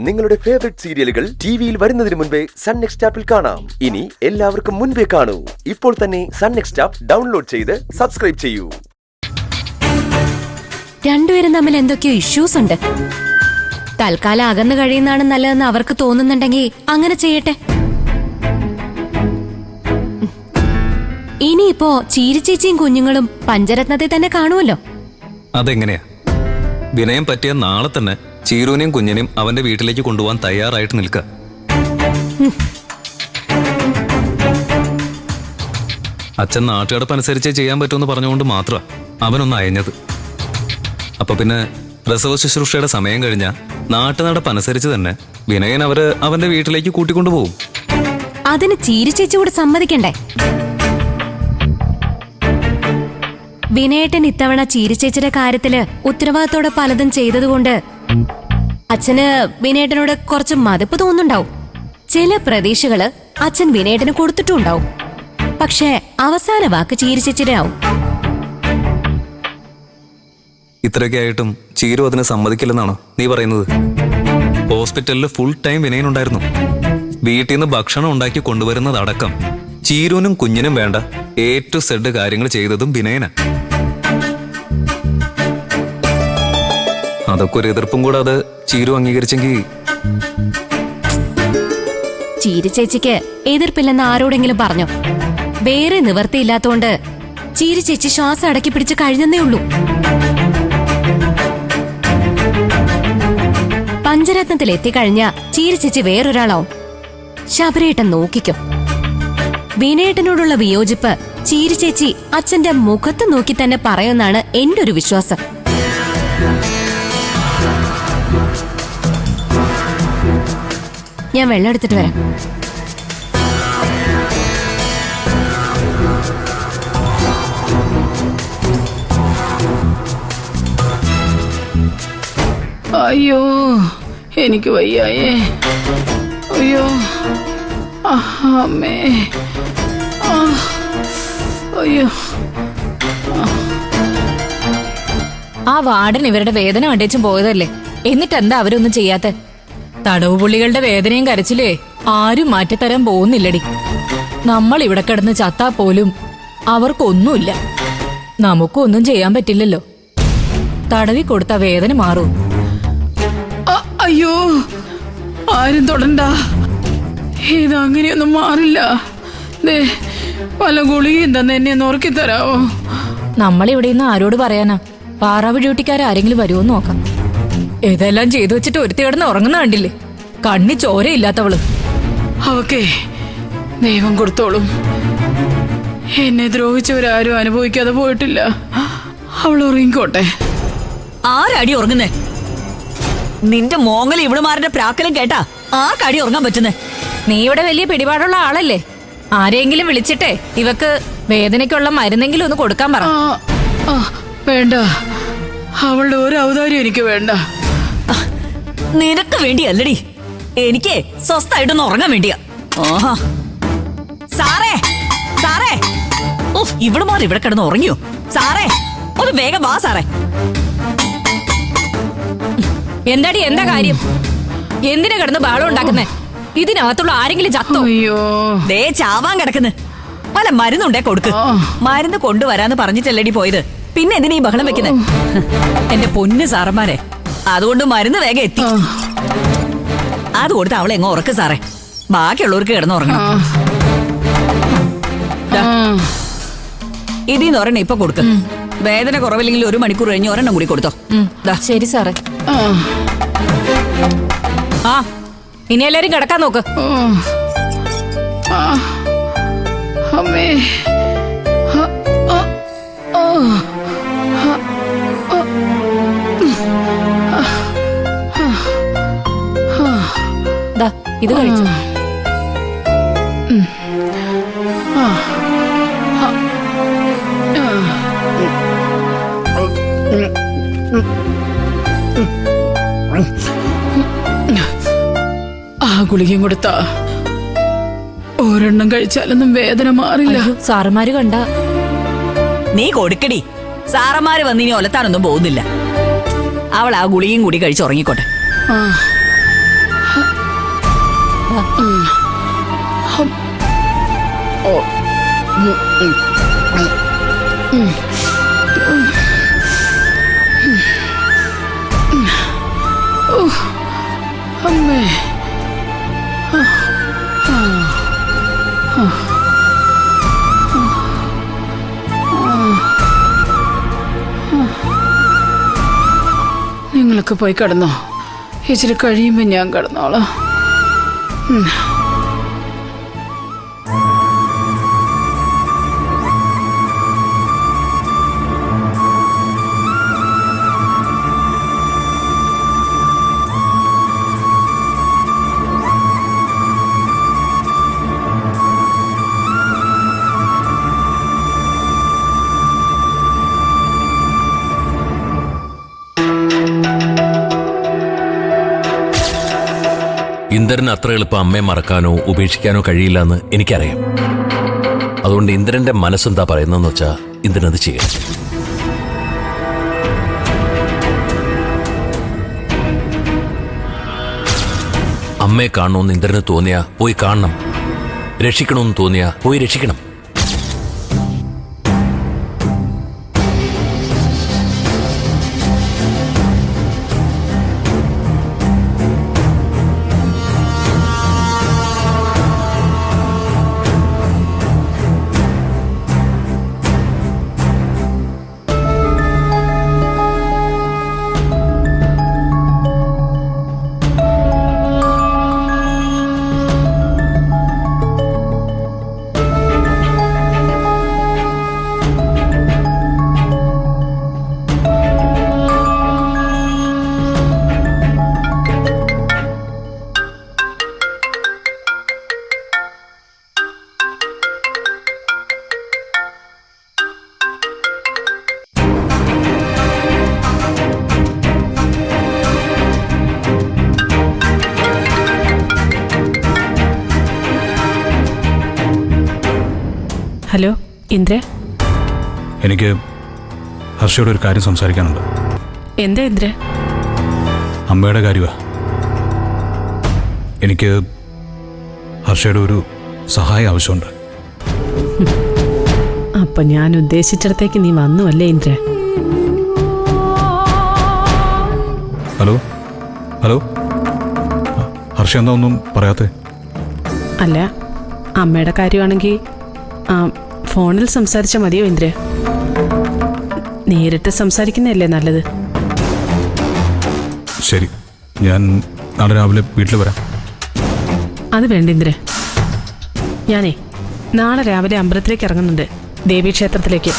നിങ്ങളുടെ ഫേവറേറ്റ് സീരിയലുകൾ ടിവിയിൽ വരുന്നതിന് മുൻപേ സൺ നെക്സ്റ്റ് ആപ്പിൽ കാണാം. ഇനി എല്ലാവർക്കും മുൻപേ കാണൂ. ഇപ്പോൾ തന്നെ സൺ നെക്സ്റ്റ് ആപ്പ് ഡൗൺലോഡ് ചെയ്ത് സബ്സ്ക്രൈബ് ചെയ്യൂ. രണ്ടുപേരും തമ്മിൽ എന്തൊക്കെയോ ഇഷ്യൂസ് ഉണ്ട്. തൽക്കാലം അകന്നു കഴിയുന്നതാണ് നല്ലതെന്ന് അവർക്ക് തോന്നുന്നുണ്ടെങ്കിൽ അങ്ങനെ ചെയ്യട്ടെ. ഇനിയിപ്പോ ചീരിച്ചേച്ചിയും കുഞ്ഞുങ്ങളും പഞ്ചരത്നത്തെ തന്നെ കാണുമല്ലോ. അതെങ്ങനെയാ? വിനയം പറ്റിയ നാളെ തന്നെ ചീരുവിനെയും കുഞ്ഞിനെയും അവന്റെ വീട്ടിലേക്ക് കൊണ്ടുപോകാൻ തയ്യാറായിട്ട് നിൽക്കുക. അച്ഛൻ നാട്ടുകടപ്പനുസരിച്ചേ ചെയ്യാൻ പറ്റുമെന്ന് പറഞ്ഞുകൊണ്ട് മാത്രമാ അവനൊന്ന് അയഞ്ഞത്. അപ്പൊ പിന്നെ പ്രസവ ശുശ്രൂഷയുടെ സമയം കഴിഞ്ഞാൽ നാട്ടുനടപ്പനുസരിച്ച് തന്നെ വിനയൻ അവന്റെ വീട്ടിലേക്ക് കൂട്ടിക്കൊണ്ടുപോകും. അതിന് ചീരിച്ചേച്ചി കൂടെ സമ്മതിക്കണ്ടേ? വിനയേട്ടൻ ഇത്തവണ ചീരിച്ചേച്ചിയുടെ കാര്യത്തില് ഉത്തരവാദിത്തോടെ പലതും ചെയ്തതുകൊണ്ട് അച്ഛന് വിനയേട്ടനോട് കുറച്ച് മതിപ്പ് തോന്നുന്നുണ്ടാവും. ചില പ്രതീക്ഷകള് അച്ഛൻ വിനയേട്ടന് കൊടുത്തിട്ടുണ്ടാവും. പക്ഷേ അവസാന വാക്ക് ചീരിച്ചേച്ചിയുടെ ആവും. ഇത്രയൊക്കെ ആയിട്ടും ചീരു അതിന് സമ്മതിക്കില്ലെന്നാണോ നീ പറയുന്നത്? ഹോസ്പിറ്റലിൽ ഫുൾ ടൈം വിനയനുണ്ടായിരുന്നു. വീട്ടിൽ നിന്ന് ഭക്ഷണം ഉണ്ടാക്കി കൊണ്ടുവരുന്നതടക്കം ചീരുവിനും കുഞ്ഞിനും വേണ്ട A to Z കാര്യങ്ങൾ ചെയ്തതും വിനയനാ. അതൊക്കെ ഒരു എതിർപ്പും കൂടെ അത് ചീരു അംഗീകരിച്ചെങ്കിൽ. ചീരിച്ചേച്ചിക്ക് എതിർപ്പില്ലെന്ന് ആരോടെങ്കിലും പറഞ്ഞോ? വേറെ നിവർത്തിയില്ലാത്തോണ്ട് ചീരിച്ചേച്ചി ശ്വാസം അടക്കി പിടിച്ച് കഴിഞ്ഞെന്നേ ഉള്ളൂ. പഞ്ചരത്നത്തിൽ എത്തിക്കഴിഞ്ഞ ചീരിച്ചേച്ചി വേറൊരാളാവും. ശബരിയേട്ടൻ നോക്കിക്കോ. വിനയേട്ടനോടുള്ള വിയോജിപ്പ് ചീരിച്ചേച്ചി അച്ഛന്റെ മുഖത്ത് നോക്കി തന്നെ പറയുമെന്നാണ് എന്റെ ഒരു വിശ്വാസം. ഞാൻ വെള്ളം എടുത്തിട്ട് വരാം. അയ്യോ, എനിക്ക് വയ്യായേ. അയ്യോ, അമ്മേ, അയ്യോ. ആ വാർഡൻ ഇവരുടെ വേദന കണ്ടേച്ചും പോയതല്ലേ, എന്നിട്ട് എന്താ അവരൊന്നും ചെയ്യാത്ത? തടവ് പുള്ളികളുടെ വേദനയും കരച്ചിലേ ആരും മാറ്റിത്തരാൻ പോകുന്നില്ലടി. നമ്മൾ ഇവിടെ കിടന്ന് ചത്താ പോലും അവർക്കൊന്നുമില്ല. നമുക്കൊന്നും ചെയ്യാൻ പറ്റില്ലല്ലോ. തടവി കൊടുത്ത വേദന മാറും. അയ്യോ, ആരും തൊടണ്ട. ഇതങ്ങനെയൊന്നും മാറില്ല. പല ഗുളികയും തന്നെ എന്നെ നോക്കി തരാവോ? നമ്മളിവിടെ നിന്ന് ആരോട് പറയാനാ? പാറാവ് ഡ്യൂട്ടിക്കാരെങ്കിലും വരുമോന്ന് നോക്കാം. ഇതെല്ലാം ചെയ്തു വെച്ചിട്ട് ഒരുത്തി കിടന്ന് ഉറങ്ങുന്ന കണ്ടില്ലേ? കണ്ണി ചോരയില്ലാത്തവള്. അവക്കേ ദൈവം കൊടുത്തോളും. എന്നെ ദ്രോഹിച്ചവരാരും അനുഭവിക്കാതെ പോയിട്ടില്ല. അവൾ ഉറങ്ങിക്കോട്ടെ. ആരടി ഉറങ്ങുന്നേ? നിന്റെ മോങ്ങലും ഇവിടുമാരുടെ പ്രാക്കലും കേട്ടാ ആർക്കടി ഉറങ്ങാൻ പറ്റുന്നേ? നീ ഇവിടെ വലിയ പിടിപാടുള്ള ആളല്ലേ? ആരെങ്കിലും വിളിച്ചിട്ടെ ഇവക്ക് വേദനയ്ക്കുള്ള മരുന്നെങ്കിലും ഒന്ന് കൊടുക്കാൻ പറ. വേണ്ട, അവളുടെ ഒരു ഔദാര്യം എനിക്ക് വേണ്ട. നിനക്ക് വേണ്ടിയല്ലടി, എനിക്ക് സ്വസ്ഥായിട്ടൊന്ന് ഉറങ്ങാൻ വേണ്ടിയാ. ഓഹാ, സാറേ സാറേ, ഇവിടുമാർ ഇവിടെ കിടന്ന് ഉറങ്ങിയോ? സാറേ ഒന്ന് വേഗം വാ സാറേ. എന്താടി, എന്താ കാര്യം? എന്തിനാ കിടന്ന് ബഹളം ഉണ്ടാക്കുന്നേ? ഇതിനകത്തുള്ള ആരെങ്കിലും ചത്തോ? അയ്യോ, ദേ ചാവാൻ കിടക്കുന്നു. പല മരുന്നുണ്ടേ കൊടുക്ക്. മരുന്ന് കൊണ്ടുവരാന്ന് പറഞ്ഞിട്ടല്ലടി പോയത്, പിന്നെ എന്തിനാ ഈ ബഹളം വെക്കുന്നേ? എന്റെ പൊന്ന് സാറന്മാരെ, അതുകൊണ്ട് മരുന്ന് വേഗം എത്തി. അത് കൊടുത്ത് അവളെ എങ്ങോ ഉറക്ക് സാറേ. ബാക്കിയുള്ളവർക്ക് കിടന്നുറങ്ങണം. ഇതിന്ന് ഒരെണ്ണം ഇപ്പൊ കൊടുക്ക്. വേദന കുറവില്ലെങ്കിൽ 1 മണിക്കൂർ കഴിഞ്ഞ് ഒരെണ്ണം കൂടി കൊടുത്തോ. ശരി സാറേ. ആ, ഇനി എല്ലാരും കിടക്കാൻ നോക്ക്. അമ്മേ, ഇത് കഴിച്ചു. ആ ഗുളികയും കൊടുത്താ ഒരെണ്ണം കഴിച്ചാലൊന്നും വേദന മാറില്ല. സാറന്മാര് കണ്ട. നീ കൊടുക്കടി. സാറന്മാര് വന്നിനി ഒലത്താനൊന്നും പോകുന്നില്ല. അവൾ ആ ഗുളിയും കൂടി കഴിച്ചുറങ്ങിക്കോട്ടെ. അമ്മേ. നിങ്ങളൊക്കെ പോയി കിടന്നോ. ഇച്ചിരി കഴിയുമ്പോൾ ഞാൻ കിടന്നോളാം. ഇന്ദ്രന് അത്ര എളുപ്പം അമ്മയെ മറക്കാനോ ഉപേക്ഷിക്കാനോ കഴിയില്ല എന്ന് എനിക്കറിയാം. അതുകൊണ്ട് ഇന്ദ്രന്റെ മനസ്സെന്താ പറയുന്നതെന്ന് വെച്ചാ ഇന്ദ്രൻ അത് ചെയ്യണം. അമ്മയെ കാണണമെന്ന് ഇന്ദ്രന് തോന്നിയാ പോയി കാണണം. രക്ഷിക്കണമെന്ന് തോന്നിയാ പോയി രക്ഷിക്കണം. ഹലോ ഇന്ദ്ര, എനിക്ക് ഹർഷയോട് ഒരു കാര്യം സംസാരിക്കാനുണ്ട്. എന്താ ഇന്ദ്ര? അമ്മയുടെ കാര്യമാ. എനിക്ക് ഹർഷയുടെ ഒരു സഹായം ആവശ്യമുണ്ട്. അപ്പൊ ഞാൻ ഉദ്ദേശിച്ചിടത്തേക്ക് നീ വന്നു അല്ലേ ഇന്ദ്ര? ഹലോ ഹലോ, ഹർഷ എന്താ ഒന്നും പറയാത്തേ? അല്ല, അമ്മയുടെ കാര്യമാണെങ്കിൽ ഫോണിൽ സംസാരിച്ചാൽ മതിയോ ഇന്ദ്ര? നേരിട്ട് സംസാരിക്കുന്നതല്ലേ നല്ലത്? ശരി, ഞാൻ നാളെ രാവിലെ വീട്ടിൽ വരാം. അത് വേണ്ട ഇന്ദ്ര, ഞാനേ നാളെ രാവിലെ അമ്പലത്തിലേക്ക് ഇറങ്ങുന്നുണ്ട്, ദേവീക്ഷേത്രത്തിലേക്ക്.